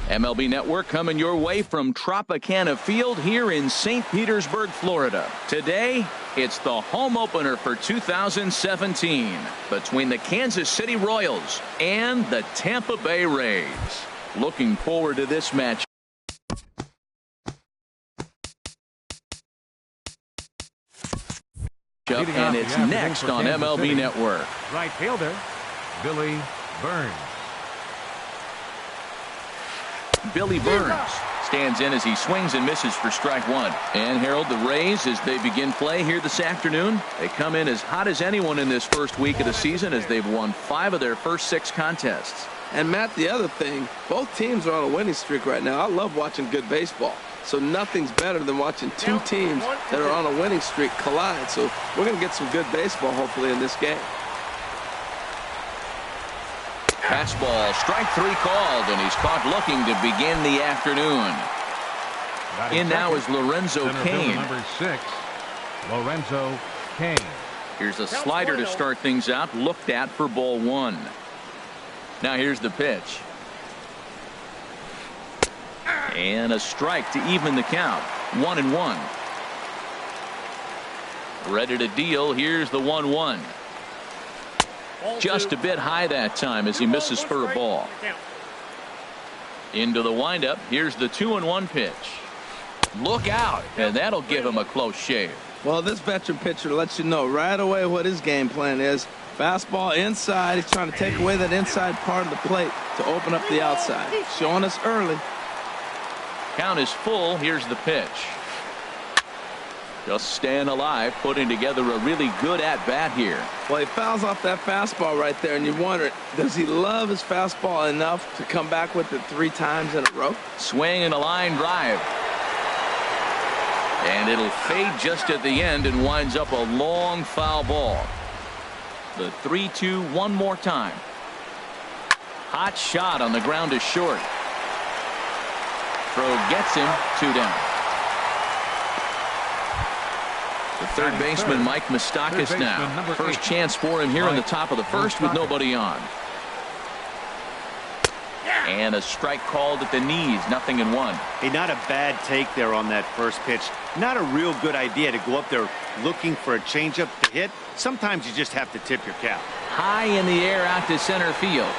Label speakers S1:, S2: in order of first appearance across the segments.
S1: MLB Network coming your way from Tropicana Field here in St. Petersburg, Florida. Today, it's the home opener for 2017 between the Kansas City Royals and the Tampa Bay Rays. Looking forward to this match. And it's next on MLB Network.
S2: Right fielder, Billy Burns.
S1: Billy Burns stands in as he swings and misses for strike one. And Harold, the Rays, as they begin play here this afternoon, they come in as hot as anyone in this first week of the season as they've won 5 of their first 6 contests.
S3: And Matt, the other thing, both teams are on a winning streak right now. I love watching good baseball. So nothing's better than watching 2 teams that are on a winning streak collide. So we're going to get some good baseball hopefully in this game.
S1: Fastball, strike 3 called, and he's caught looking to begin the afternoon. In now is Lorenzo Cain.
S2: Number 6, Lorenzo Cain.
S1: Here's a slider to start things out, looked at for ball 1. Now here's the pitch. And a strike to even the count. 1-1. Ready to deal. Here's the 1-1. Just a bit high that time as he misses for a ball. Into the windup. Here's the 2-1 pitch. Look out, and that'll give him a close shave.
S3: Well, this veteran pitcher lets you know right away what his game plan is. Fastball inside. He's trying to take away that inside part of the plate to open up the outside. Showing us early.
S1: Count is full. Here's the pitch. Just staying alive, putting together a really good at-bat here.
S3: Well, he fouls off that fastball right there, and you wonder, does he love his fastball enough to come back with it 3 times in a row?
S1: Swing and a line drive. And it'll fade just at the end and winds up a long foul ball. The 3-2 one more time. Hot shot on the ground is short. Throw gets him, 2 down. The third baseman, Mike Moustakas now. First chance for him here in the top of the first with nobody on. And a strike called at the knees, 0-1.
S4: Hey, not a bad take there on that first pitch. Not a real good idea to go up there looking for a changeup to hit. Sometimes you just have to tip your cap.
S1: High in the air out to center field.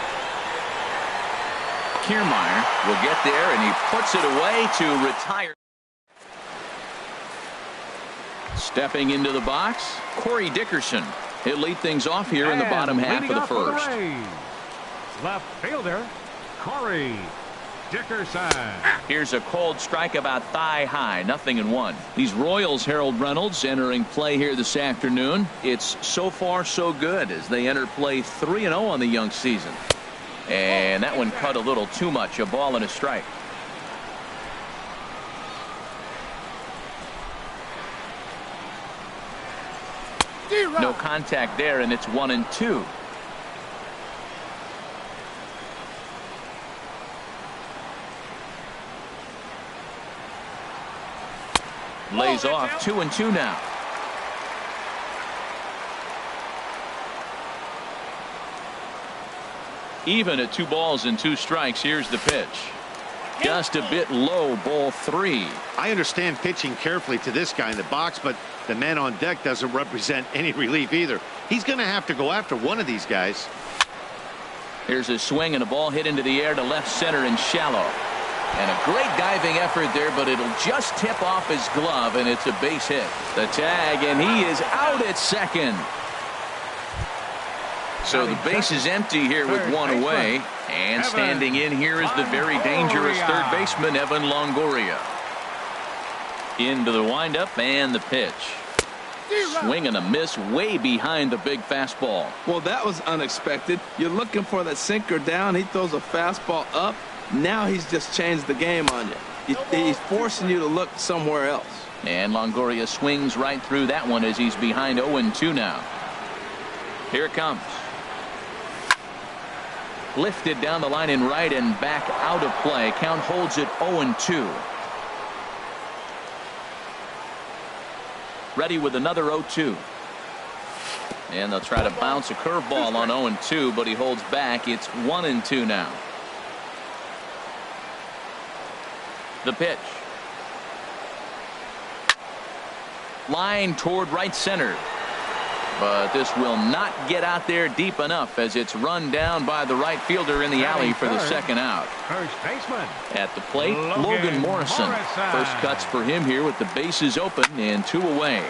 S1: Kiermaier will get there, and he puts it away to retire. Stepping into the box, Corey Dickerson. He'll lead things off here in the bottom half of the first.
S2: Left fielder, Corey Dickerson.
S1: Here's a cold strike about thigh high, 0-1. These Royals, Harold Reynolds, entering play here this afternoon. It's so far so good as they enter play 3-0 on the young season. And that one cut a little too much, a ball and a strike. No contact there, and it's 1-2. Lays off 2-2 now. Even at 2 balls and 2 strikes. Here's the pitch. Just a bit low, ball 3.
S4: I understand pitching carefully to this guy in the box, but the man on deck doesn't represent any relief either. He's going to have to go after one of these guys.
S1: Here's a swing and a ball hit into the air to left center and shallow. And a great diving effort there, but it'll just tip off his glove, and it's a base hit. The tag, and he is out at second. So the base is empty here with 1 away. And standing in here is the very dangerous third baseman, Evan Longoria. Into the windup and the pitch. Swing and a miss way behind the big fastball.
S3: Well, that was unexpected. You're looking for that sinker down. He throws a fastball up. Now he's just changed the game on you. He's forcing you to look somewhere else.
S1: And Longoria swings right through that one as he's behind 0-2 now. Here it comes. Lifted down the line in right and back out of play. Count holds it 0-2. Ready with another 0-2. And they'll try to bounce a curveball on 0-2, but he holds back. It's 1-2 now. The pitch. Line toward right center. But this will not get out there deep enough as it's run down by the right fielder in the alley for the second out.
S2: First baseman.
S1: At the plate, Logan Morrison. First cuts for him here with the bases open and 2 away.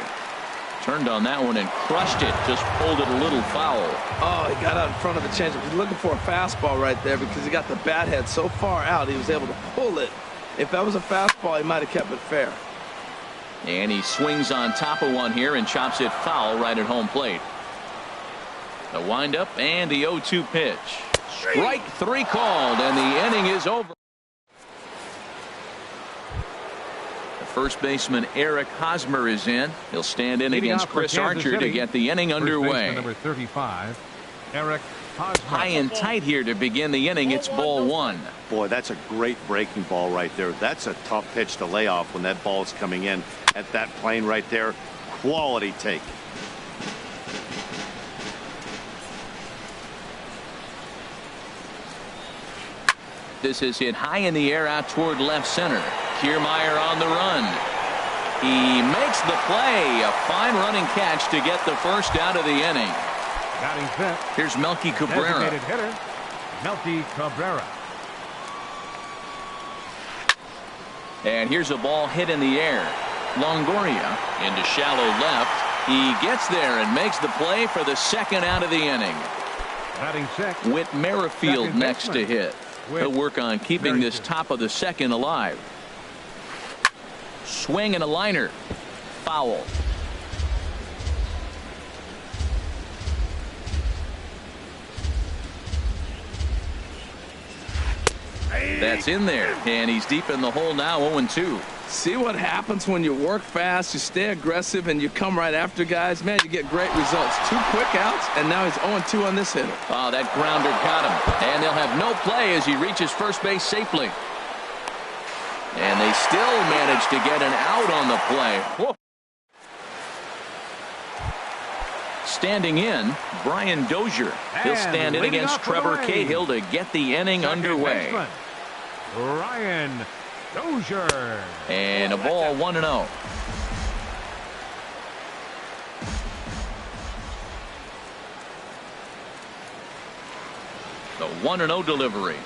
S1: Turned on that one and crushed it. Just pulled it a little foul.
S3: Oh, he got out in front of the changeup. He's looking for a fastball right there because he got the bat head so far out he was able to pull it. If that was a fastball, he might have kept it fair.
S1: And he swings on top of one here and chops it foul right at home plate. The windup and the 0-2 pitch. Strike 3 called, and the inning is over. The first baseman Eric Hosmer is in. He'll stand in against Chris Archer to get the inning underway.
S2: Number 35, Eric Hosmer.
S1: High and tight here to begin the inning. It's ball 1.
S4: Boy, that's a great breaking ball right there. That's a tough pitch to lay off when that ball is coming in at that plane right there. Quality take.
S1: This is hit high in the air out toward left center. Kiermaier on the run. He makes the play. A fine running catch to get the first out of the inning.
S2: Batting fifth.
S1: Here's Melky Cabrera.
S2: Designated hitter, Melky Cabrera.
S1: And here's a ball hit in the air. Longoria into shallow left. He gets there and makes the play for the second out of the inning.
S2: Batting sixth.
S1: Whit Merrifield
S2: Second
S1: next to
S2: baseman.
S1: hit. He'll work on keeping this top of the second alive. Swing and a liner. Foul. That's in there, and he's deep in the hole now. 0-2.
S3: See what happens when you work fast, you stay aggressive, and you come right after guys? Man, you get great results. 2 quick outs, and now he's 0-2 on this hitter.
S1: Oh, that grounder got him, and they'll have no play as he reaches first base safely. And they still manage to get an out on the play. Whoa. Standing in, Brian Dozier. He'll stand in against Trevor Cahill to get the inning underway.
S2: Baseman, Brian Dozier.
S1: And a ball 1-0. The 1-0 delivery.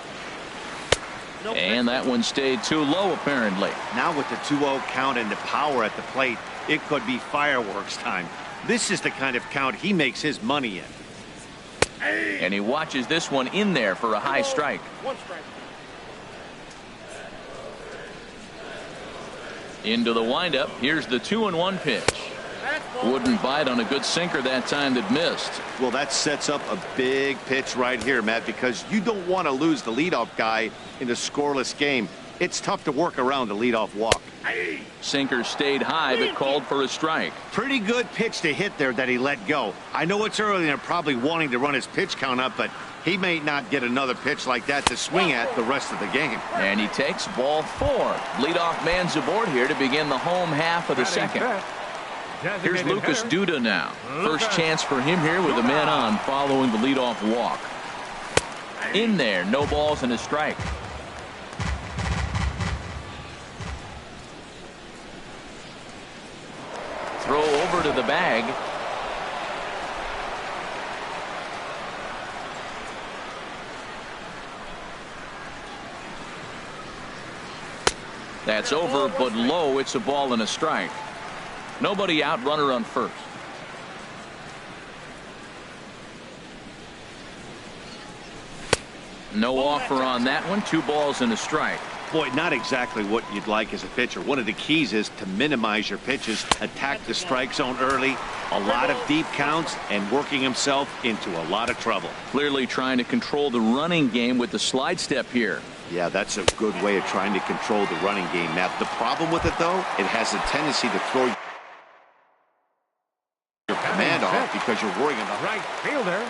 S1: And that one stayed too low, apparently.
S4: Now with the 2-0 count and the power at the plate, it could be fireworks time. This is the kind of count he makes his money in.
S1: And he watches this one in there for a high strike.
S5: 1 strike.
S1: Into the windup. Here's the 2-1 pitch. Wouldn't bite on a good sinker that time that missed.
S4: Well, that sets up a big pitch right here, Matt, because you don't want to lose the leadoff guy in a scoreless game. It's tough to work around the leadoff walk.
S1: Sinker stayed high but called for a strike.
S4: Pretty good pitch to hit there that he let go. I know it's early and they're probably wanting to run his pitch count up, but he may not get another pitch like that to swing at the rest of the game.
S1: And he takes ball 4. Leadoff man's aboard here to begin the home half of the second. Here's Lucas Duda now. First chance for him here with a man on following the leadoff walk. In there, no balls and a strike. Throw over to the bag. That's over, but low. It's a ball and a strike. Nobody out, runner on first. No offer on that one. 2 balls and a strike.
S4: Boy, not exactly what you'd like as a pitcher. One of the keys is to minimize your pitches, attack the strike zone early, a lot of deep counts, and working himself into a lot of trouble.
S1: Clearly trying to control the running game with the slide step here.
S4: Yeah, that's a good way of trying to control the running game, Matt. The problem with it, though, it has a tendency to throw your command off because you're worrying about
S2: Right fielder,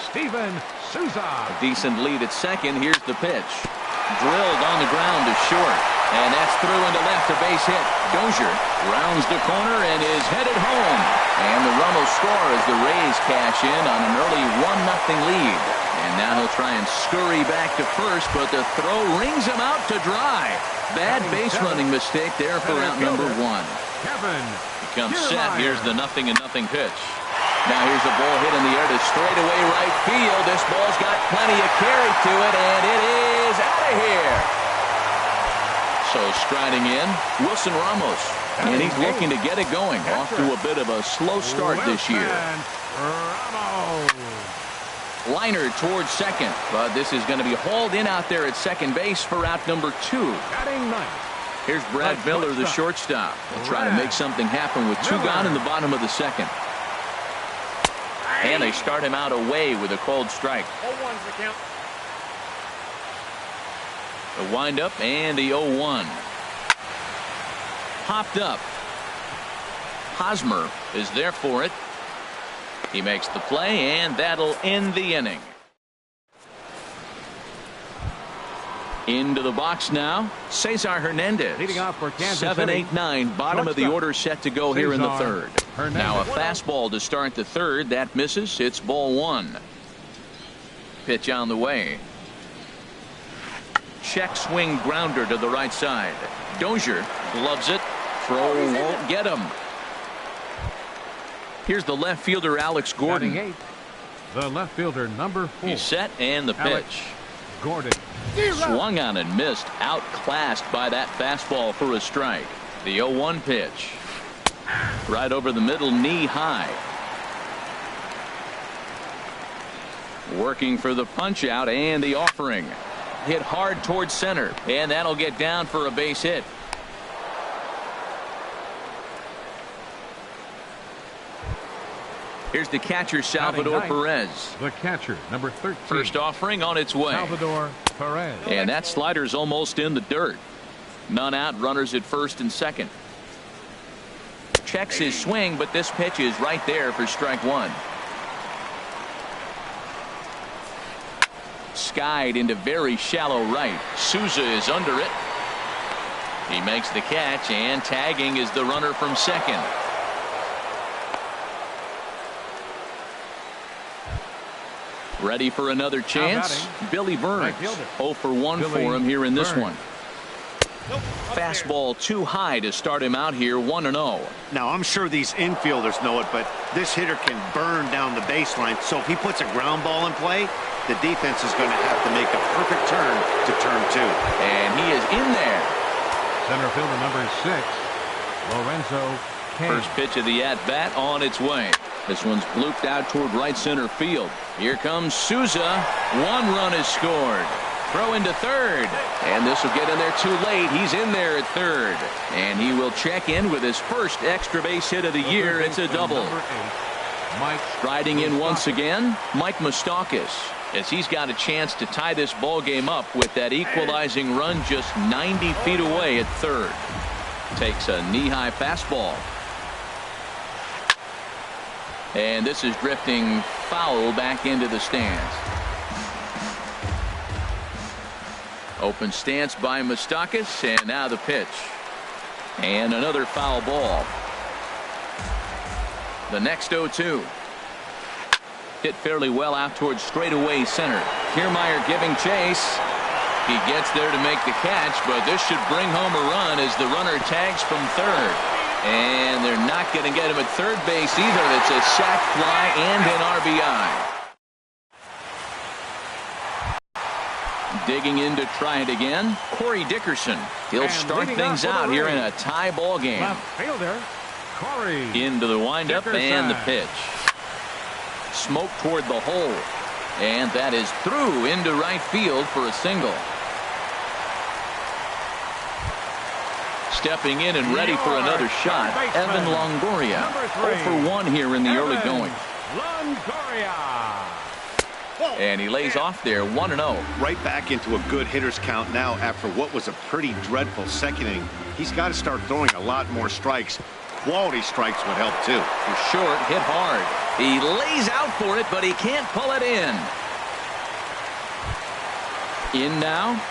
S2: Steven Souza.
S1: A decent lead at second. Here's the pitch. Drilled on the ground to short. And that's through into left, a base hit. Dozier rounds the corner and is headed home. And the run will score as the Rays cash in on an early 1-0 lead. And now he'll try and scurry back to first, but the throw rings him out to dry. Bad base running mistake there for out number 1.
S2: Kevin.
S1: He comes set. Here's the 0-0 pitch. Now here's a ball hit in the air to straightaway right field. This ball's got plenty of carry to it, and it is out of here. So striding in, Wilson Ramos. And he's looking to get it going. Off to a bit of a slow start this year.
S2: Ramos.
S1: Liner towards second, but this is going to be hauled in out there at second base for out number 2.
S2: Batting ninth.
S1: Here's Brad Miller, the shortstop. He'll try to make something happen with 2 gone in the bottom of the second. And they start him out away with a cold strike.
S2: 0-1's the count.
S1: The windup and the 0-1. Popped up. Hosmer is there for it. He makes the play, and that'll end the inning. Into the box now, Cesar Hernandez.
S2: Leading off for Kansas
S1: 7,
S2: City.
S1: 8, 9. Bottom of the order set to go here in the
S2: Cesar
S1: third.
S2: Hernandez.
S1: Now a fastball to start the third. That misses. It's ball 1. Pitch on the way. Check swing grounder to the right side. Dozier gloves it. Throw won't get him. Here's the left fielder, Alex Gordon.
S2: Batting 8. The left fielder, number 4.
S1: He's set, and the
S2: Alex
S1: pitch.
S2: Gordon.
S1: Swung on and missed. Outclassed by that fastball for a strike. The 0-1 pitch. Right over the middle, knee high. Working for the punch out and the offering. Hit hard towards center, and that'll get down for a base hit. Here's the catcher, Salvador Perez.
S2: The catcher, number 13.
S1: First offering on its way.
S2: Salvador Perez.
S1: And that slider's almost in the dirt. None out, runners at first and second. Checks his swing, but this pitch is right there for strike 1. Skied into very shallow right. Souza is under it. He makes the catch, and tagging is the runner from second. Ready for another chance? Billy Burns. 0 for 1 for him here in this one. Fastball too high to start him out here, 1-0.
S4: Now, I'm sure these infielders know it, but this hitter can burn down the baseline. So if he puts a ground ball in play, the defense is going to have to make a perfect turn to turn 2.
S1: And he is in there.
S2: Center fielder, number 6. Lorenzo Kane.
S1: First pitch of the at-bat on its way. This one's blooped out toward right center field. Here comes Souza. 1 run is scored. Throw into third. And this will get in there too late. He's in there at third. And he will check in with his first extra base hit of the year. It's a double. Striding in once again, Mike Moustakas, as he's got a chance to tie this ball game up with that equalizing run just 90 feet away at third. Takes a knee-high fastball. And this is drifting foul back into the stands. Open stance by Moustakas, and now the pitch. And another foul ball. The next 0-2. Hit fairly well out towards straightaway center. Kiermaier giving chase. He gets there to make the catch, but this should bring home a run as the runner tags from third. And they're not going to get him at third base either. It's a sac fly and an RBI. Digging in to try it again, Corey Dickerson. He'll start things out here in a tie ball game.
S2: Left fielder, Corey.
S1: Into the windup and the pitch. Smoke toward the hole. And that is through into right field for a single. Stepping in and ready for another shot, Evan Longoria. 0 for 1 here in the early going.
S2: Longoria.
S1: And he lays off there, 1-0.
S4: Right back into a good hitter's count now after what was a pretty dreadful second inning. He's got to start throwing a lot more strikes. Quality strikes would help too.
S1: He's short, hit hard. He lays out for it, but he can't pull it in. In now,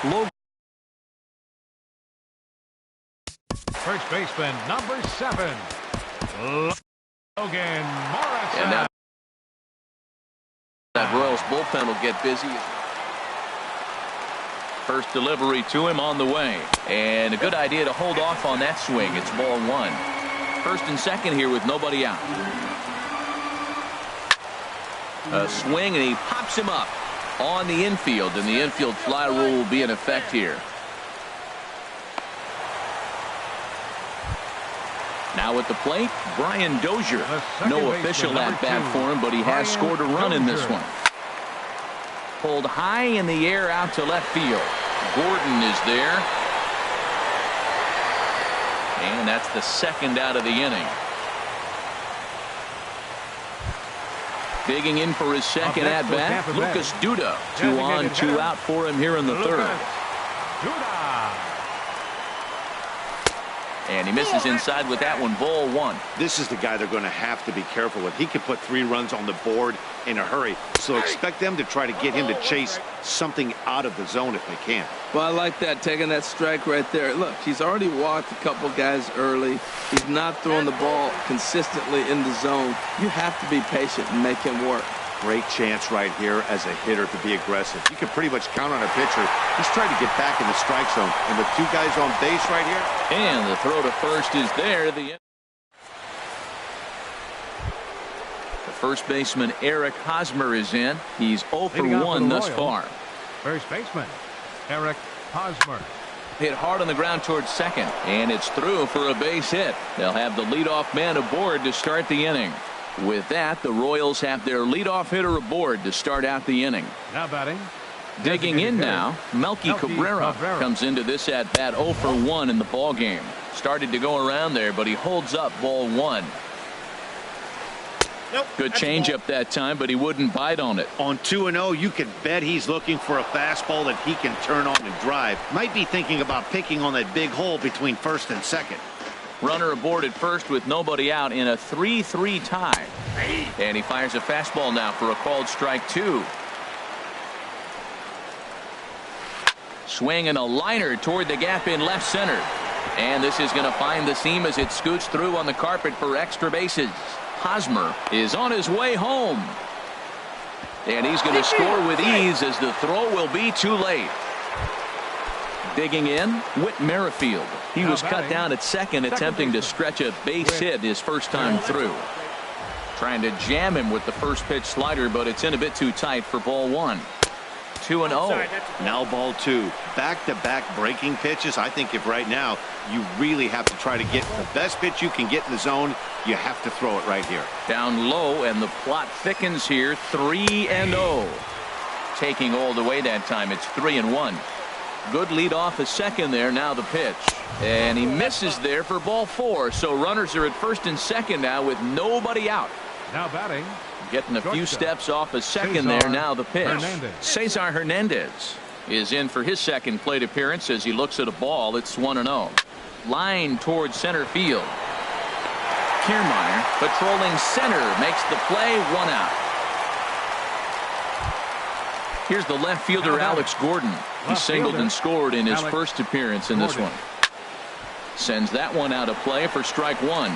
S2: First baseman, number 7. Logan Morrison.
S1: And now That Royals bullpen will get busy. First delivery to him on the way. And a good idea to hold off on that swing. It's ball one. First and second here with nobody out. A swing, and he pops him up on the infield, and the infield fly rule will be in effect here. Now at the plate, Brian Dozier. No official at bat for him, but he has scored a run in this one. Pulled high in the air out to left field. Gordon is there. And that's the second out of the inning. Digging in for his second at bat, Lucas Duda. 2 on, 2 out for him here in the third. And he misses inside with that one, ball one.
S4: This is the guy they're going to have to be careful with. He can put 3 runs on the board in a hurry. So expect them to try to get him to chase something out of the zone if they can.
S3: Well, I like that, taking that strike right there. Look, he's already walked a couple guys early. He's not throwing the ball consistently in the zone. You have to be patient and make him work.
S4: Great chance right here as a hitter to be aggressive. You can pretty much count on a pitcher. He's trying to get back in the strike zone. And with 2 guys on base right here.
S1: And the throw to first is there. The first baseman, Eric Hosmer, is in. He's 0 for 1 thus far.
S2: First baseman, Eric Hosmer.
S1: Hit hard on the ground towards second. And it's through for a base hit. They'll have the leadoff man aboard to start the inning. With that, the Royals have their leadoff hitter aboard to start out the inning.
S2: Now batting.
S1: Digging in now, Melky Cabrera comes into this at bat 0 for 1 in the ball game. Started to go around there, but he holds up ball one.
S4: Nope,
S1: good changeup that time, but he wouldn't bite on it.
S4: On 2-0, you can bet he's looking for a fastball that he can turn on and drive. Might be thinking about picking on that big hole between first and second.
S1: Runner aboard at first with nobody out in a 3-3 tie. And he fires a fastball now for a called strike 2. Swing and a liner toward the gap in left center. And this is going to find the seam as it scoots through on the carpet for extra bases. Hosmer is on his way home. And he's going to score with ease as the throw will be too late. Digging in, Whit Merrifield. He was cut down at second, attempting to stretch a base hit his first time through. Trying to jam him with the first pitch slider, but it's in a bit too tight for ball one. 2-0.
S4: Now ball 2. Back-to-back breaking pitches. I think if right now you really have to try to get the best pitch you can get in the zone, you have to throw it right here.
S1: Down low, and the plot thickens here. 3-0. Taking all the way that time. It's 3-1. Good lead off a second there. Now the pitch. And he misses there for ball 4. So runners are at first and second now with nobody out.
S2: Now batting.
S1: Getting a few steps off a second there. Now the pitch. Cesar Hernandez is in for his second plate appearance as he looks at a ball. It's 1-0. Line towards center field. Kiermaier patrolling center makes the play. 1 out. Here's the left fielder, Alex Gordon. He singled and scored in his first appearance in this one. Sends that one out of play for strike 1.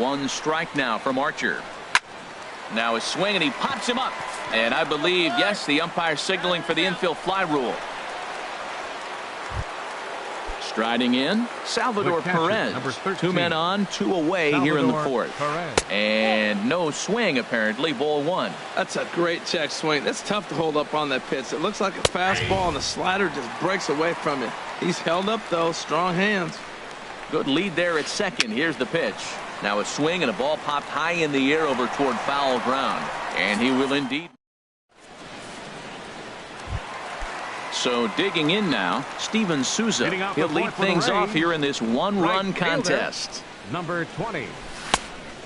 S1: 1 strike now from Archer. Now a swing, and he pops him up. And I believe, yes, the umpire signaling for the infield fly rule. Striding in, Salvador Perez. 2 men on, 2 away here in the 4th. And no swing, apparently. Ball 1.
S3: That's a great check swing. That's tough to hold up on that pitch. It looks like a fastball, and the slider just breaks away from it. He's held up, though. Strong hands.
S1: Good lead there at second. Here's the pitch. Now a swing, and a ball popped high in the air over toward foul ground. And he will indeed. So digging in now, Steven Souza. He'll lead things off here in this 1-run contest.
S2: Number 20.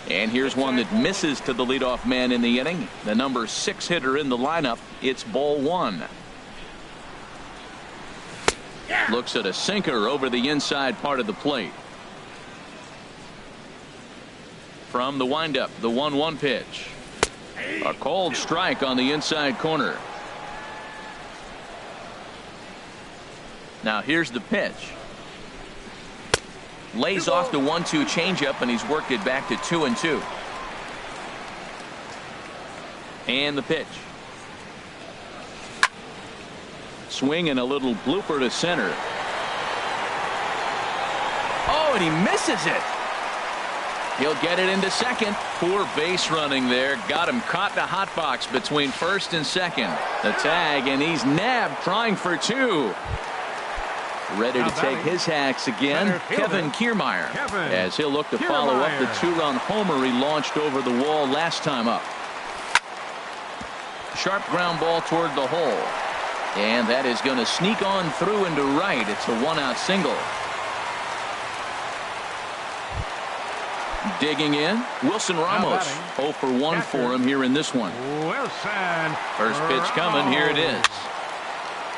S1: And here's one that misses to the leadoff man in the inning. The number 6 hitter in the lineup. It's ball 1. Looks at a sinker over the inside part of the plate. From the windup, the 1-1 pitch. A cold strike on the inside corner. Now here's the pitch. Lays off the 1-2 changeup, and he's worked it back to 2-2. And the pitch. Swing and a little blooper to center. Oh, and he misses it. He'll get it into second. Poor base running there. Got him caught in a hot box between first and second. The tag, and he's nabbed trying for two. Ready to take his hacks again, Kevin Kiermaier, as he'll look to follow up the two-run homer he launched over the wall last time up. Sharp ground ball toward the hole. And that is going to sneak on through into right. It's a one-out single. Digging in, Wilson Ramos. 0 for 1 for him here in this one.
S2: Wilson.
S1: First pitch coming. Here it is.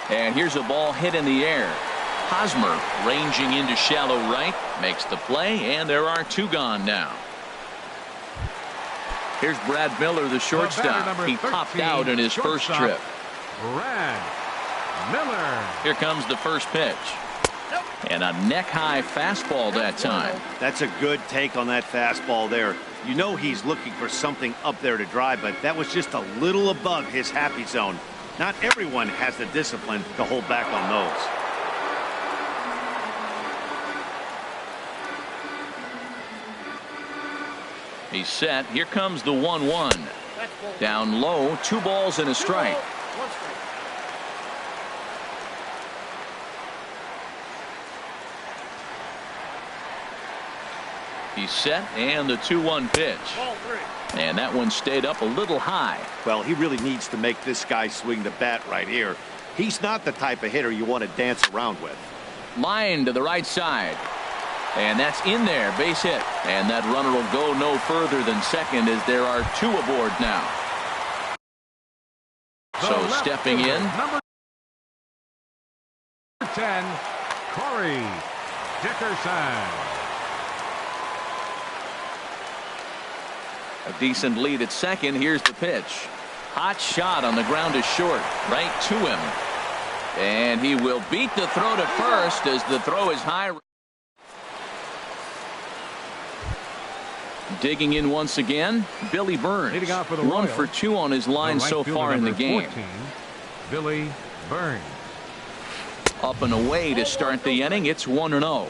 S1: And here's a ball hit in the air. Hosmer ranging into shallow right. Makes the play, and there are two gone now. Here's Brad Miller, the shortstop. He popped out in his first trip.
S2: Brad Miller.
S1: Here comes the first pitch. And a neck-high fastball that time.
S4: That's a good take on that fastball there. You know he's looking for something up there to drive, but that was just a little above his happy zone. Not everyone has the discipline to hold back on those.
S1: He's set. Here comes the 1-1. Down low, 2 balls and a strike. He's set, and the 2-1 pitch. And that one stayed up a little high.
S4: Well, he really needs to make this guy swing the bat right here. He's not the type of hitter you want to dance around with.
S1: Line to the right side. And that's in there, base hit. And that runner will go no further than second as there are 2 aboard now. So stepping in.
S2: Number 10, Corey Dickerson.
S1: A decent lead at second. Here's the pitch. Hot shot on the ground is short. Right to him. And he will beat the throw to first as the throw is high. Digging in once again, Billy Burns. 1 for 2 on his line so far in the game.
S2: 14, Billy Burns.
S1: Up and away to start the inning. It's 1-0.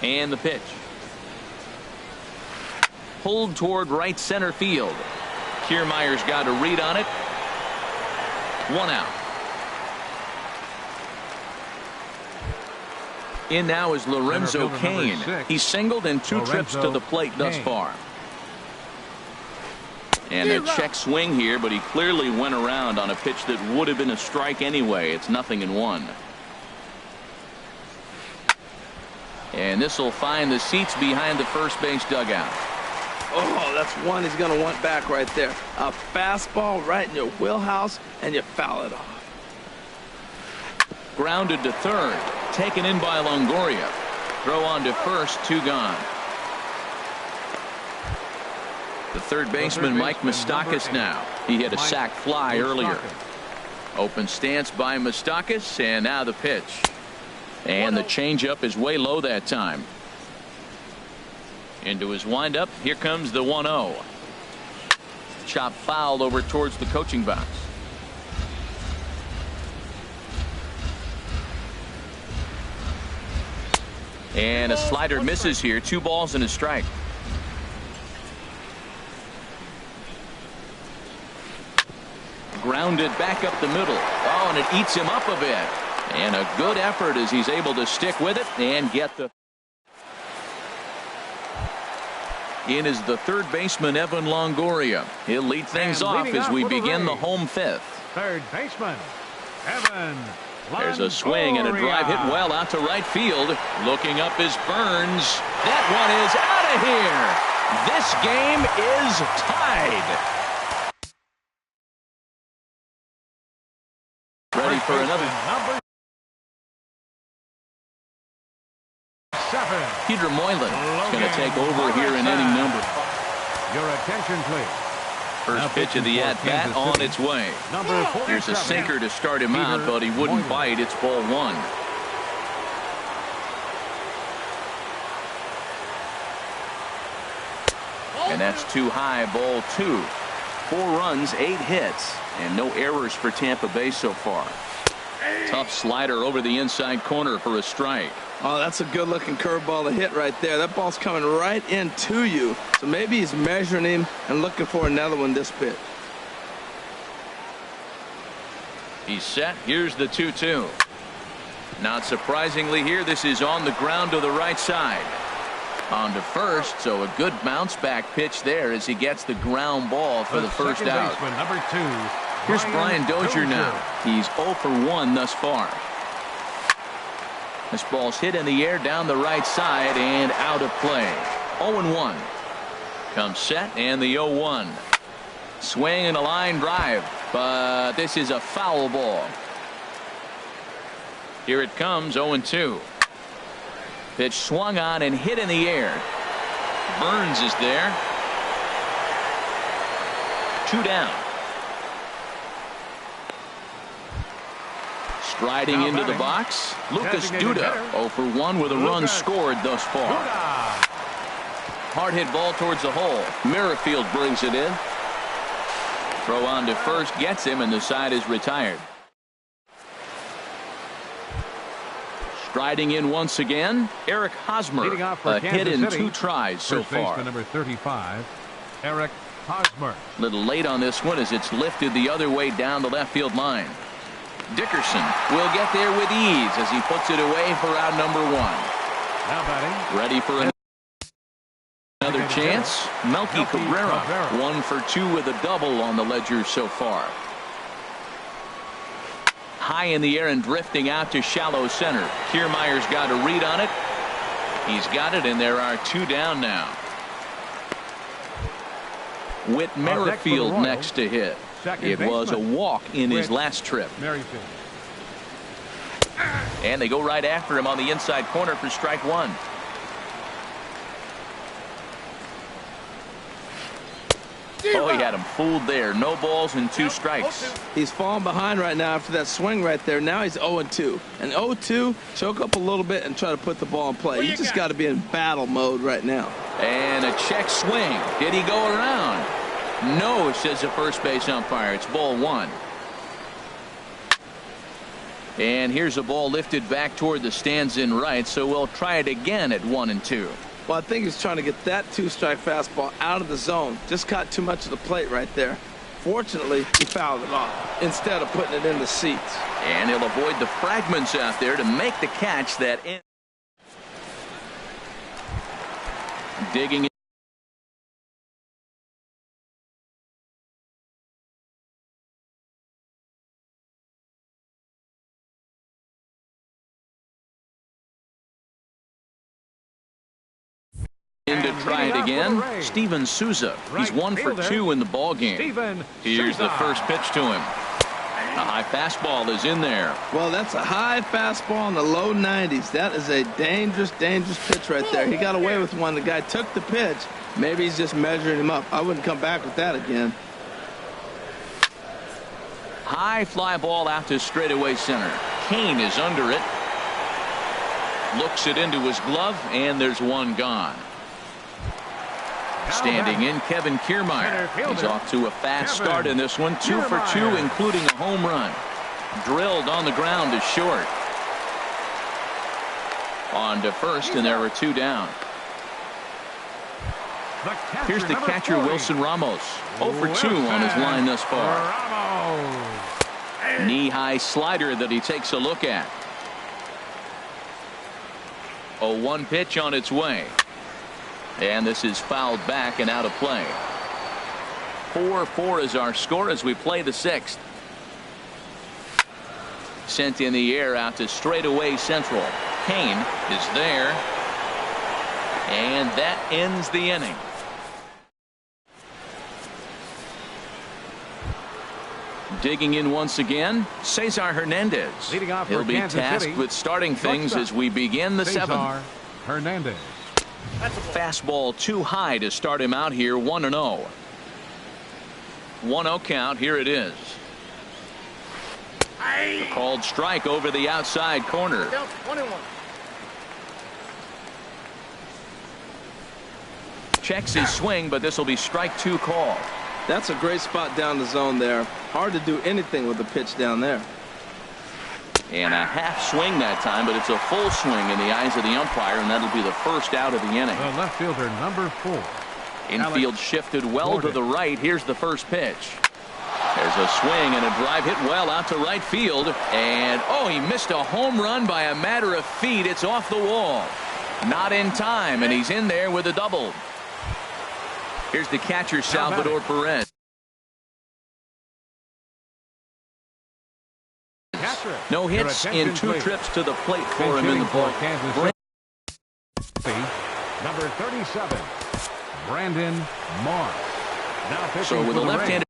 S1: And the pitch. Pulled toward right center field. Kiermaier's got a read on it. 1 out. In now is Lorenzo Cain. He's singled in 2 trips to the plate thus far. And a check swing here, but he clearly went around on a pitch that would have been a strike anyway. It's 0-1. And this will find the seats behind the first base dugout.
S3: Oh, that's one he's going to want back right there. A fastball right in your wheelhouse, and you foul it off.
S1: Grounded to third. Taken in by Longoria. Throw on to first. 2 gone. The third baseman, Mike Moustakas now. He hit a sac fly earlier. Open stance by Moustakas, and now the pitch. And the changeup is way low that time. Into his windup. Here comes the 1-0. Chop fouled over towards the coaching box. And a slider misses here. 2 balls and a strike. Grounded back up the middle. Oh, and it eats him up a bit. And a good effort as he's able to stick with it and get the. In is the third baseman, Evan Longoria. He'll lead things off as we begin the home 5th.
S2: Third baseman, Evan Longoria.
S1: There's a swing and a drive hit well out to right field. Looking up is Burns. That one is out of here. This game is tied. Ready for another.
S2: Number 7.
S1: Peter Moylan is going to take over here in inning number 5.
S2: Your attention, please.
S1: First pitch of the at-bat on its way.
S2: Number 47.
S1: Here's a sinker to start him out, but he wouldn't bite. It's ball 1. And that's too high, ball 2. 4 runs, 8 hits, and no errors for Tampa Bay so far. Tough slider over the inside corner for a strike.
S3: Oh, that's a good-looking curveball to hit right there. That ball's coming right into you. So maybe he's measuring him and looking for another one this pitch.
S1: He's set. Here's the 2-2. Not surprisingly here, this is on the ground to the right side. On to first, so a good bounce-back pitch there as he gets the ground ball for the first out.
S2: Baseman, number 2.
S1: Here's Brian Dozier now. He's 0 for 1 thus far. This ball's hit in the air down the right side and out of play. 0-1. Comes set and the 0-1. Swing and a line drive, but this is a foul ball. Here it comes, 0-2. Pitch swung on and hit in the air. Burns is there. 2 down. Striding into the box, Lucas Duda, 0 for 1 with a run scored thus far. Hard hit ball towards the hole.
S5: Merrifield brings it in.
S1: Throw on to first gets him, and the side is retired. Striding in once again, Eric Hosmer. A hit in 2 tries so far.
S2: Number 35, Eric Hosmer.
S1: A little late on this one as it's lifted the other way down the left field line. Dickerson will get there with ease as he puts it away for out number 1.
S2: Now batting.
S1: Ready for another chance. Melky Cabrera, 1 for 2 with a double on the ledger so far. High in the air and drifting out to shallow center. Kiermaier's got a read on it. He's got it, and there are 2 down now. Whit Merrifield next to hit. It was a walk in his last trip.
S2: Merrifield.
S1: And they go right after him on the inside corner for strike 1. Oh, he had him fooled there. No balls and 2 strikes.
S3: He's falling behind right now after that swing right there. Now he's 0-2. And 0-2, choke up a little bit and try to put the ball in play. You just got to be in battle mode right now.
S1: And a check swing. Did he go around? No, says the first base umpire. It's ball 1. And here's a ball lifted back toward the stands in right, so we'll try it again at 1-2.
S3: Well, I think he's trying to get that 2-strike fastball out of the zone. Just caught too much of the plate right there. Fortunately, he fouled it off instead of putting it in the seats.
S1: And he'll avoid the fragments out there to make the catch that ends. Digging in to try it again. Steven Souza. He's 1 for 2 in the ball game. Here's the first pitch to him. A high fastball is in there.
S3: Well, that's a high fastball in the low 90s. That is a dangerous, dangerous pitch right there. He got away with one. The guy took the pitch. Maybe he's just measuring him up. I wouldn't come back with that again.
S1: High fly ball out to straightaway center. Kane is under it. Looks it into his glove, and there's 1 gone. Standing in, Kevin Kiermaier. He's off to a fast start in this one. 2 for 2, including a home run. Drilled on the ground to short. On to first, and there are 2 down. Here's the catcher, Wilson Ramos. 0 for 2 on his line thus far. Knee-high slider that he takes a look at. 0-1 pitch on its way. And this is fouled back and out of play. 4-4 is our score as we play the 6th. Sent in the air out to straightaway central. Kane is there. And that ends the inning. Digging in once again, Cesar Hernandez. He'll be tasked with starting things as we begin the 7th.
S2: Hernandez.
S1: That's a fastball too high to start him out here. 1-0. 1-0 count. Here it is. A called strike over the outside corner. Checks his swing, but this will be strike 2 call.
S3: That's a great spot down the zone there. Hard to do anything with the pitch down there.
S1: And a half swing that time, but it's a full swing in the eyes of the umpire, and that'll be the first out of the inning.
S2: The left fielder, number 4.
S1: Infield shifted well to the right. Here's the first pitch. There's a swing and a drive hit well out to right field. And, oh, he missed a home run by a matter of feet. It's off the wall. Not in time, and he's in there with a double. Here's the catcher, Salvador Perez. No hits in 2 trips to the plate for him in the ball.
S2: Number 37, Brandon Moss. Now pitching
S1: so with a left-handed.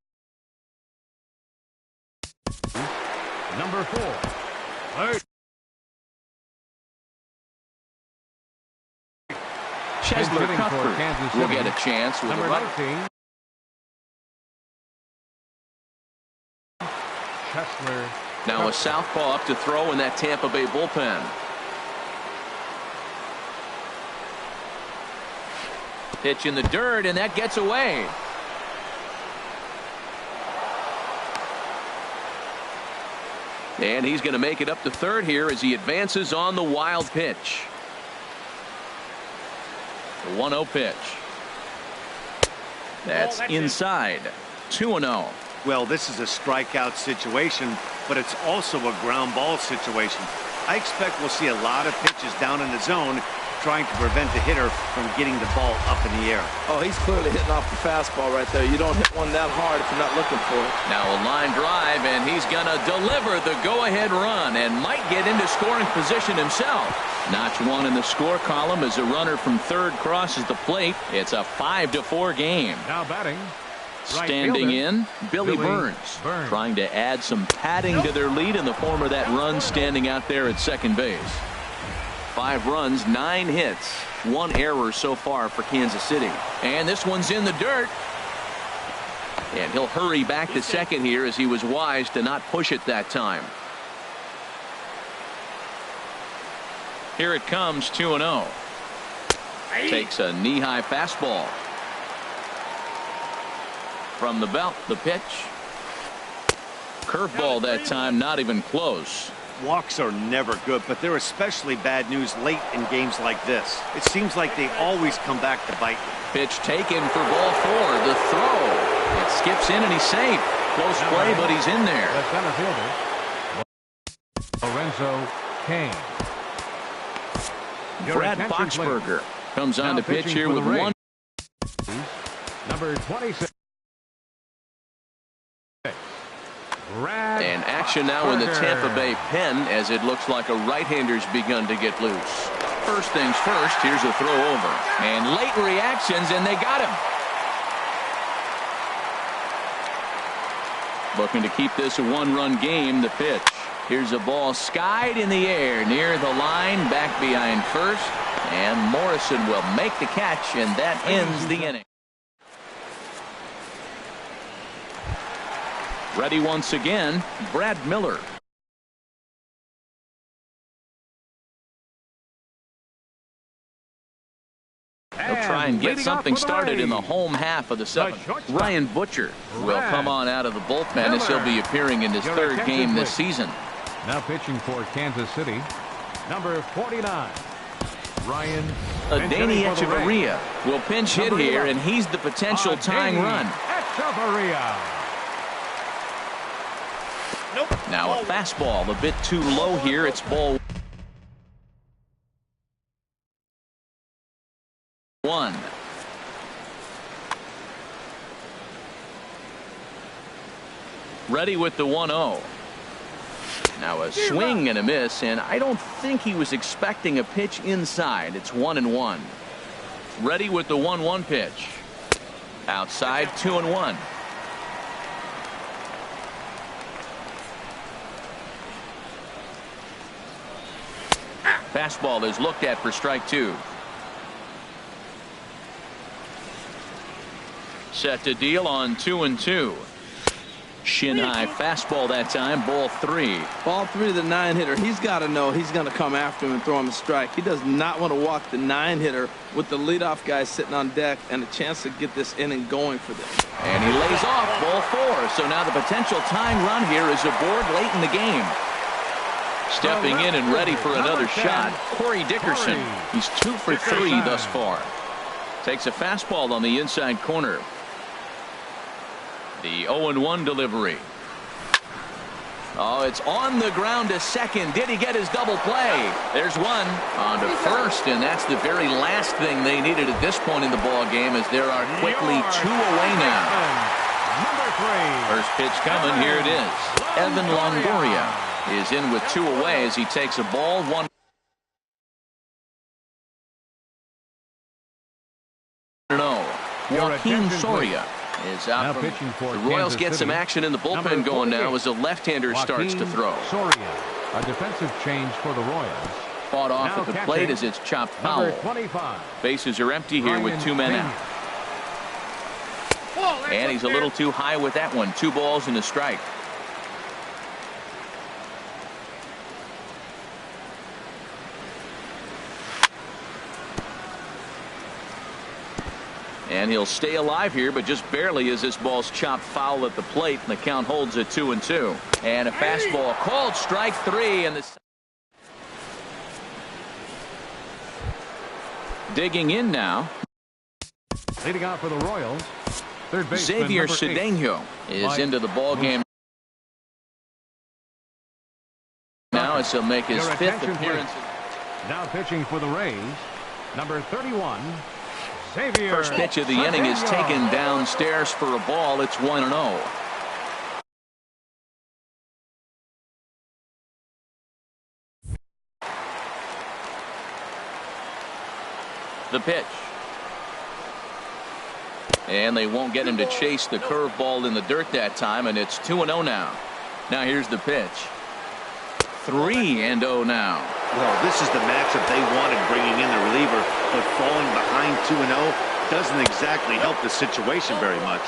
S2: Number 4.
S1: Chesler Cuthbert will get a chance with
S2: number
S1: a right.
S2: 19. Chesler.
S1: Now a southpaw up to throw in that Tampa Bay bullpen. Pitch in the dirt, and that gets away. And he's going to make it up to third here as he advances on the wild pitch. The 1-0 pitch. That's inside. 2-0.
S4: Well, this is a strikeout situation, but it's also a ground ball situation. I expect we'll see a lot of pitches down in the zone trying to prevent the hitter from getting the ball up in the air.
S3: Oh, he's clearly hitting off the fastball right there. You don't hit one that hard if you're not looking for it.
S1: Now a line drive, and he's going to deliver the go-ahead run and might get into scoring position himself. Notch 1 in the score column as a runner from third crosses the plate. It's a 5-4 game.
S2: Now batting.
S1: Standing in, Billy Burns, trying to add some padding to their lead in the form of that run standing out there at second base. 5 runs, 9 hits, 1 error so far for Kansas City. And this one's in the dirt. And he'll hurry back to second here as he was wise to not push it that time. Here it comes, 2-0. Takes a knee-high fastball. From the belt, the pitch. Curveball that time, not even close.
S4: Walks are never good, but they're especially bad news late in games like this. It seems like they always come back to bite you.
S1: Pitch taken for ball 4. The throw. It skips in and he's safe. Close play, but he's in there.
S2: The center fielder, Lorenzo Cain.
S1: Brad Boxberger comes on to pitch here with 1.
S2: Number 26.
S1: And action now in the Tampa Bay pen as it looks like a right-hander's begun to get loose. First things first, here's a throw over. And late reactions, and they got him. Looking to keep this a 1-run game, the pitch. Here's a ball skied in the air near the line, back behind first. And Morrison will make the catch, and that ends the inning. Ready once again, Brad Miller. He'll try and get something started in the home half of the 7th. Ryan Butcher will come on out of the bullpen as he'll be appearing in his 3rd game this season.
S2: Now pitching for Kansas City, number 49, Ryan.
S1: Danny Echeverria will pinch hit here, and he's the potential tying run.
S2: Echeverria.
S1: Now a fastball a bit too low here. It's ball 1. Ready with the 1-0. Now a swing and a miss, and I don't think he was expecting a pitch inside. It's 1-1. Ready with the 1-1 pitch. Outside, 2-1. Fastball is looked at for strike 2. Set to deal on 2-2. Shin-high fastball that time, ball 3.
S3: Ball 3 to the 9-hitter. He's got to know he's going to come after him and throw him a strike. He does not want to walk the 9-hitter with the leadoff guy sitting on deck and a chance to get this inning going for them.
S1: And he lays off, ball 4. So now the potential tying run here is aboard late in the game. Stepping in and ready for another shot, Corey Dickerson. He's 2 for 3 thus far. Takes a fastball on the inside corner. The 0-1 delivery. Oh, it's on the ground to second. Did he get his double play? There's one on to first, and that's the very last thing they needed at this point in the ball game, as there are quickly 2 away now. First pitch coming. Here it is. Evan Longoria is in with 2 away as he takes a ball 1. Joaquin Soria is out. The Royals get some action in the bullpen going now as a left-hander starts to throw.
S2: Soria, a defensive change for the Royals.
S1: Fought off at the plate as it's chopped foul. Bases are empty here with 2 men out. And he's a little too high with that one. 2 balls and a strike. And he'll stay alive here, but just barely as this ball's chopped foul at the plate, and the count holds at 2-2. And a fastball called strike 3. And the digging in now.
S2: Leading out for the Royals, third baseman
S1: Xavier Cedeno is into the ball game now as he'll make his 5th appearance.
S2: Now pitching for the Rays, number 31. Xavier.
S1: First pitch of the inning is taken downstairs for a ball. It's 1-0. The pitch. And they won't get him to chase the curveball in the dirt that time, and it's 2-0 now. Now here's the pitch. 3-0 now.
S4: Well, this is the matchup they wanted, bringing in the reliever, but falling behind 2-0 doesn't exactly help the situation very much.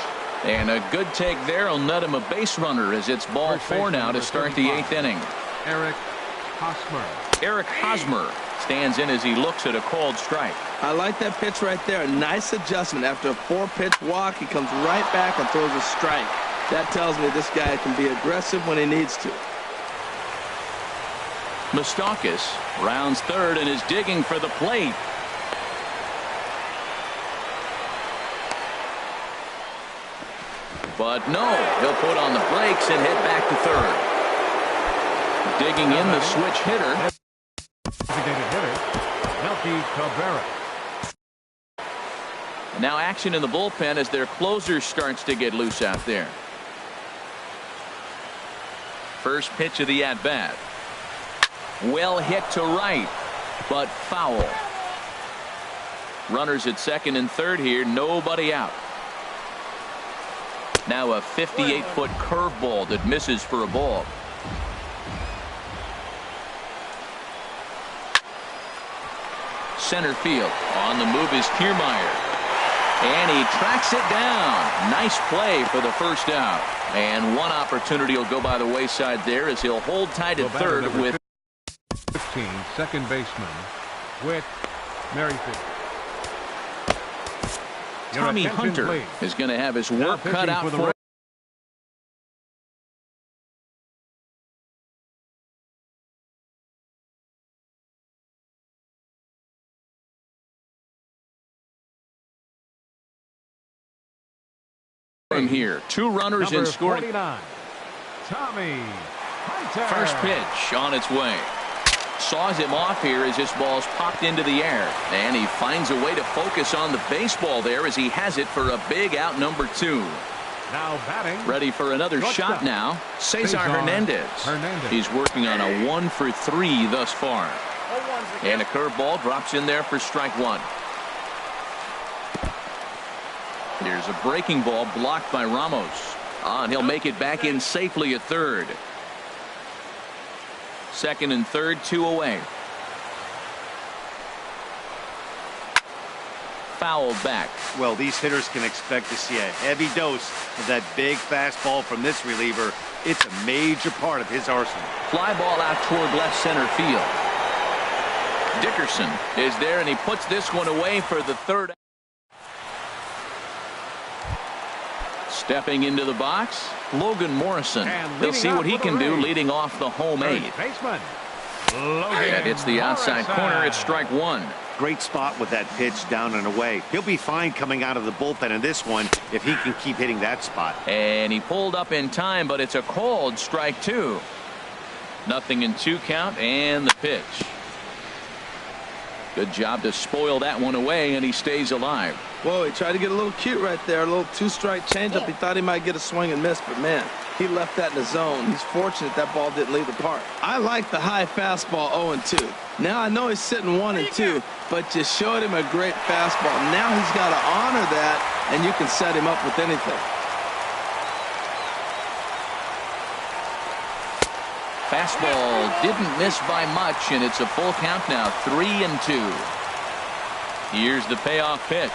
S1: And a good take there will net him a base runner as it's ball 4 now to start the 8th inning.
S2: Eric Hosmer.
S1: Eric Hosmer stands in as he looks at a called strike.
S3: I like that pitch right there. A nice adjustment. After a 4-pitch walk, he comes right back and throws a strike. That tells me this guy can be aggressive when he needs to.
S1: Moustakas rounds third and is digging for the plate. But no, he'll put on the brakes and head back to third. Digging in the switch hitter.
S2: Designated hitter, Melky Cabrera.
S1: Now action in the bullpen as their closer starts to get loose out there. First pitch of the at-bat. Well hit to right, but foul. Runners at second and third here, nobody out. Now a 58-foot curveball that misses for a ball. Center field. On the move is Kiermaier. And he tracks it down. Nice play for the first out. And one opportunity will go by the wayside there as he'll hold tight at third with
S2: 15, second baseman, Whit Merrifield.
S1: Tommy Hunter
S2: please.
S1: is going to have his work cut out for him here. 2 runners in scoring.
S2: 49, Tommy Hunter.
S1: First pitch on its way. Saws him off here as this ball's popped into the air. And he finds a way to focus on the baseball there as he has it for a big out number 2.
S2: Now batting.
S1: Ready for another shot now. Cesar Hernandez. He's working on a 1 for 3 thus far. And a curveball drops in there for strike 1. There's a breaking ball blocked by Ramos. And he'll make it back in safely at third. Second and third, 2 away. fouled back.
S4: Well, these hitters can expect to see a heavy dose of that big fastball from this reliever. It's a major part of his arsenal.
S1: Fly ball out toward left center field. Dickerson is there, and he puts this one away for the third. Stepping into the box, Logan Morrison. They'll see what he can do leading off the home eighth. That hits the outside corner. It's strike one.
S4: Great spot with that pitch down and away. He'll be fine coming out of the bullpen in this one if he can keep hitting that spot.
S1: And he pulled up in time, but it's a called strike two. Nothing in 2 count, and the pitch. Good job to spoil that one away, and he stays alive.
S3: Whoa, he tried to get a little cute right there. A little 2-strike changeup. He thought he might get a swing and miss, but man, he left that in the zone. He's fortunate that ball didn't leave the park. I like the high fastball 0-2. Now I know he's sitting 1-2, but just showed him a great fastball. Now he's got to honor that, and you can set him up with anything.
S1: Fastball didn't miss by much, and it's a full count now, 3-2. Here's the payoff pitch.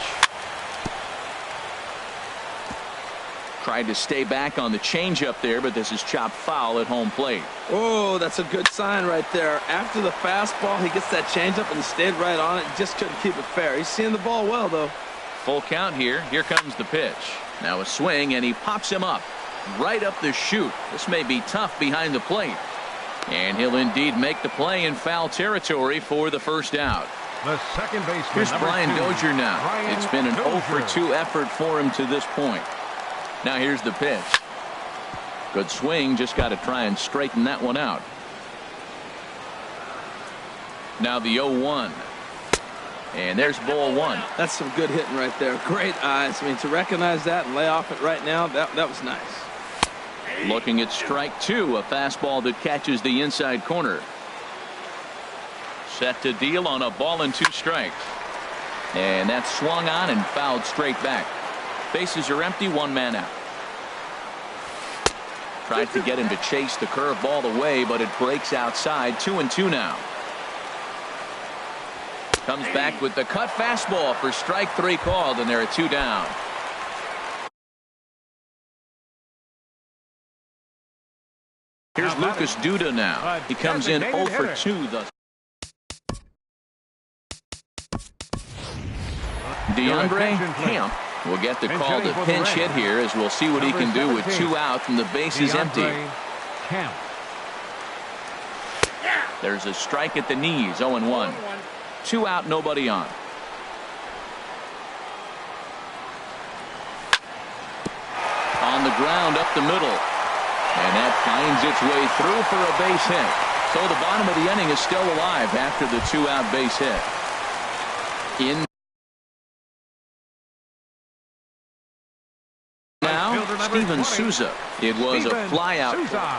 S1: Tried to stay back on the changeup there, but this is chopped foul at home plate.
S3: Oh, that's a good sign right there. After the fastball, he gets that changeup, and he stayed right on it. Just couldn't keep it fair. He's seeing the ball well, though.
S1: Full count here. Here comes the pitch. Now a swing, and he pops him up. Right up the chute. This may be tough behind the plate. And he'll indeed make the play in foul territory for the first out.
S2: The second baseman.
S1: Here's Brian Dozier now. It's been an
S2: Dozier.
S1: 0-for-2 effort for him to this point. Now here's the pitch. Good swing. Just got to try and straighten that one out. Now the 0-1. And there's ball one.
S3: That's some good hitting right there. Great eyes. I mean, to recognize that and lay off it right now, that was nice.
S1: Looking at strike two, a fastball that catches the inside corner. Set to deal on a ball and 2 strikes. And that's swung on and fouled straight back. Bases are empty, 1 man out. Tried to get him to chase the curveball away, but it breaks outside. 2-2 now. Comes back with the cut fastball for strike 3 called, and there are 2 down. Here's Lucas Duda now. He comes in 0-for-2 thus. DeAndre Camp will get the call to pinch hit here, as we'll see what he can do with 2 outs and the base is empty.
S2: Camp.
S1: There's a strike at the knees, 0-1. 2 out, nobody on. On the ground up the middle. And that finds its way through for a base hit. So the bottom of the inning is still alive after the 2-out base hit. In now, Steven Souza. It was a flyout.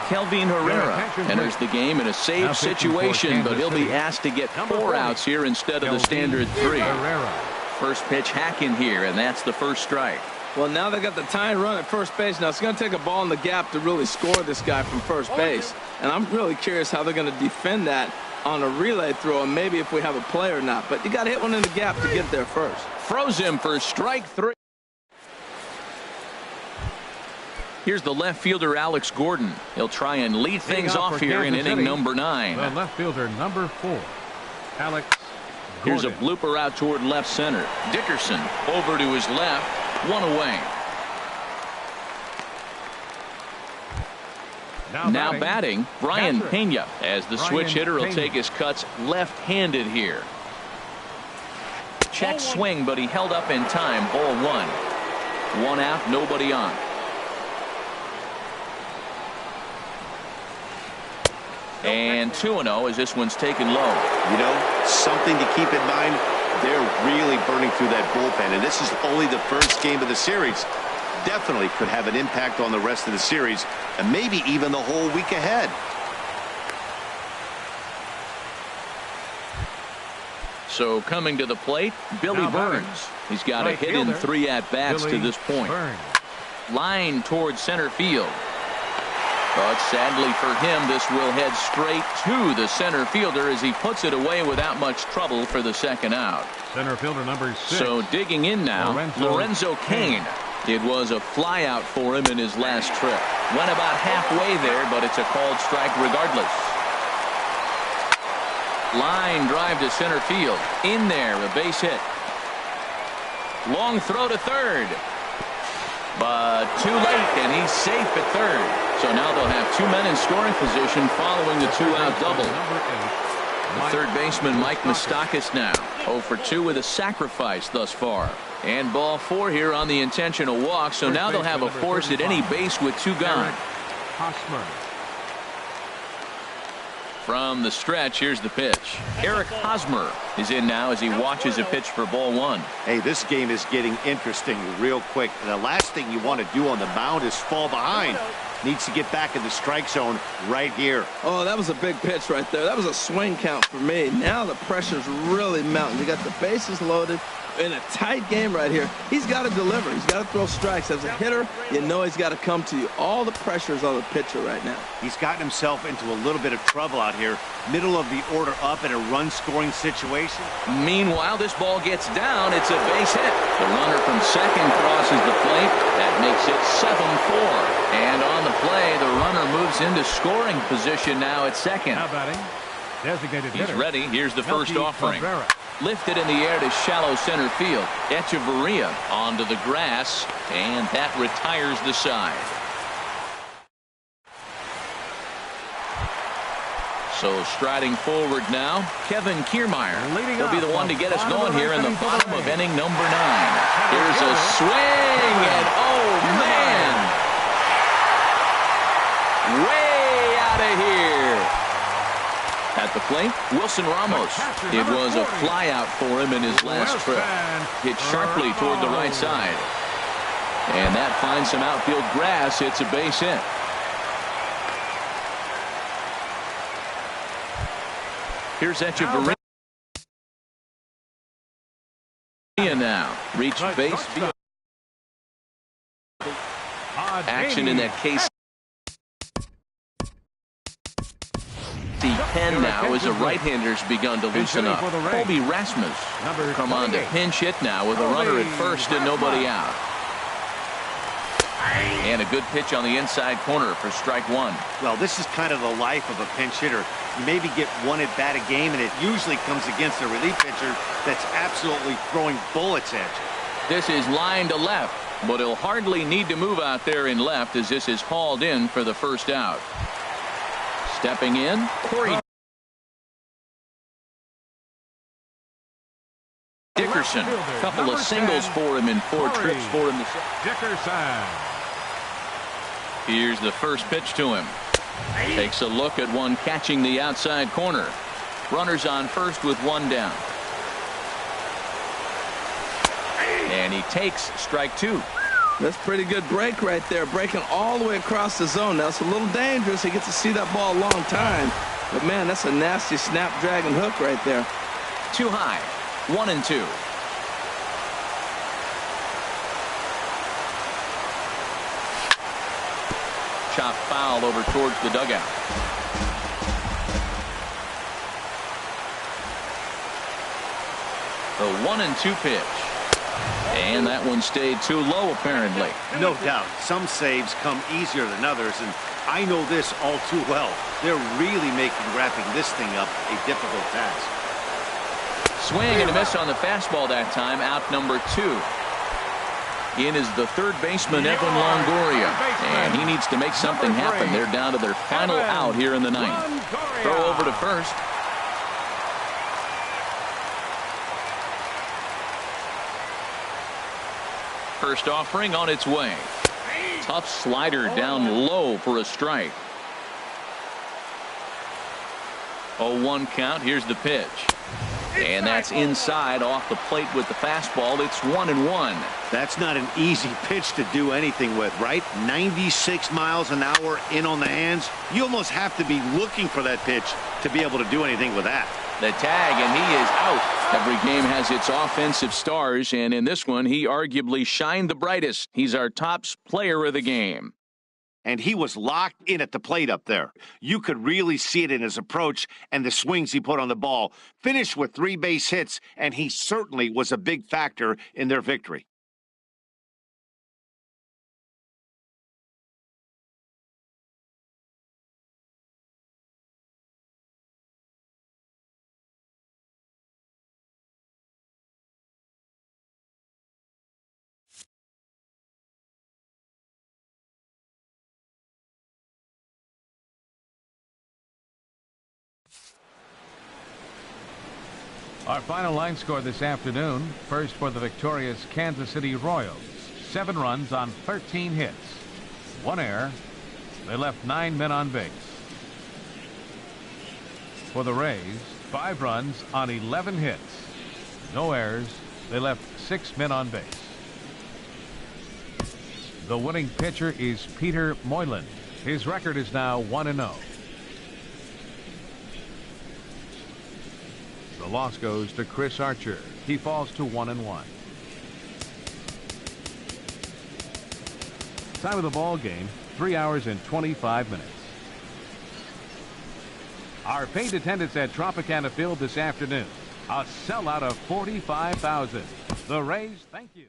S1: Kelvin Herrera enters the game in a save situation, but he'll be asked to get 4 outs here instead of the standard 3. First pitch hack in here, and that's the first strike.
S3: Well, now they got the tying run at first base. Now it's going to take a ball in the gap to really score this guy from first base. And I'm really curious how they're going to defend that on a relay throw, and maybe if we have a play or not. But you got to hit one in the gap to get there first.
S1: Froze him for strike 3. Here's the left fielder, Alex Gordon. He'll try and lead things off here in inning number 9.
S2: The left fielder, number 4, Alex Gordon.
S1: Here's a blooper out toward left center. Dickerson over to his left. 1 away. Now batting, Brian Pena, as the switch hitter will take his cuts left-handed here. Check swing, but he held up in time. Ball 1. 1 out, nobody on. And 2-0 as this one's taken low.
S4: You know, something to keep in mind. They're really burning through that bullpen, and this is only the first game of the series. Definitely could have an impact on the rest of the series, and maybe even the whole week ahead.
S1: So coming to the plate, Billy Burns. He's got a hit in 3 at-bats to this point. Line towards center field. But sadly for him, this will head straight to the center fielder as he puts it away without much trouble for the second out.
S2: Center fielder number 6.
S1: So digging in now, Lorenzo Cain. It was a flyout for him in his last trip. Went about halfway there, but it's a called strike regardless. Line drive to center field. In there, a base hit. Long throw to third. But too late, and he's safe at third. So now they'll have 2 men in scoring position following the 2-out double. The third baseman, Mike Moustakas, now 0 for 2 with a sacrifice thus far. And ball 4 here on the intentional walk. So now they'll have a force at any base with 2 gone. From the stretch, here's the pitch. Eric Hosmer is in now as he watches a pitch for ball 1.
S4: Hey, this game is getting interesting real quick. The last thing you want to do on the mound is fall behind. Needs to get back in the strike zone right here.
S3: Oh, that was a big pitch right there. That was a swing count for me. Now the pressure's really mounting. You got the bases loaded in a tight game right here. He's got to deliver. He's got to throw strikes. As a hitter, you know he's got to come to you. All the pressure's on the pitcher right now.
S4: He's gotten himself into a little bit of trouble out here. Middle of the order up in a run-scoring situation.
S1: Meanwhile, this ball gets down. It's a base hit. The runner from second crosses the plate. That makes it 7-4. And on the play, the runner moves into scoring position now at second.
S2: Now batting, designated
S1: He's
S2: hitter,
S1: ready. Here's the first offering.
S2: Cabrera.
S1: Lifted in the air to shallow center field. Echeverria onto the grass, and that retires the side. So striding forward now, Kevin Kiermaier. He'll be the one to get us going here in the bottom of inning number 9. Here's a swing, and oh man! Way out of here. At the plate, Wilson Ramos. It was a flyout for him in his last trip. Hit sharply toward the right side. And that finds some outfield grass. It's a base hit. Here's Echeverria now. Reached base. Action in that case. Pen now as the right-hander's begun to loosen up. Colby Rasmus come on to pinch hit now with a runner at first and nobody out. And a good pitch on the inside corner for strike 1.
S4: Well, this is kind of the life of a pinch hitter. You maybe get 1 at bat a game, and it usually comes against a relief pitcher that's absolutely throwing bullets at you.
S1: This is line to left, but he'll hardly need to move out there in left as this is hauled in for the first out. Stepping in, Corey Dickerson. Couple of singles for him in 4 trips for him.
S2: Dickerson.
S1: Here's the first pitch to him. Takes a look at one catching the outside corner. Runners on first with 1 down. And he takes strike 2.
S3: That's a pretty good break right there, breaking all the way across the zone. Now, it's a little dangerous. He gets to see that ball a long time. But, man, that's a nasty snapdragon hook right there.
S1: Too high. 1-2. Chop foul over towards the dugout. The 1-2 pitch. And that one stayed too low, apparently.
S4: No doubt. Some saves come easier than others, and I know this all too well. They're really making wrapping this thing up a difficult task.
S1: Swing and a miss on the fastball that time. Out number 2. In is the third baseman, Evan Longoria. And he needs to make something happen. They're down to their final out here in the 9th. Throw over to first. First offering on its way. Tough slider down low for a strike. 0-1 count. Here's the pitch. And that's inside off the plate with the fastball. It's 1-1.
S4: That's not an easy pitch to do anything with, right? 96 miles an hour in on the hands. You almost have to be looking for that pitch to be able to do anything with that.
S1: The tag, and he is out. Every game has its offensive stars, and in this one, he arguably shined the brightest. He's our top player of the game.
S4: And he was locked in at the plate up there. You could really see it in his approach and the swings he put on the ball. Finished with 3 base hits, and he certainly was a big factor in their victory.
S2: Our final line score this afternoon. First for the victorious Kansas City Royals. 7 runs on 13 hits. 1 error. They left 9 men on base. For the Rays, 5 runs on 11 hits. No errors. They left 6 men on base. The winning pitcher is Peter Moylan. His record is now 1-0. The loss goes to Chris Archer. He falls to 1-1. Time of the ball game, 3 hours and 25 minutes. Our paid attendance at Tropicana Field this afternoon, a sellout of 45,000. The Rays, thank you.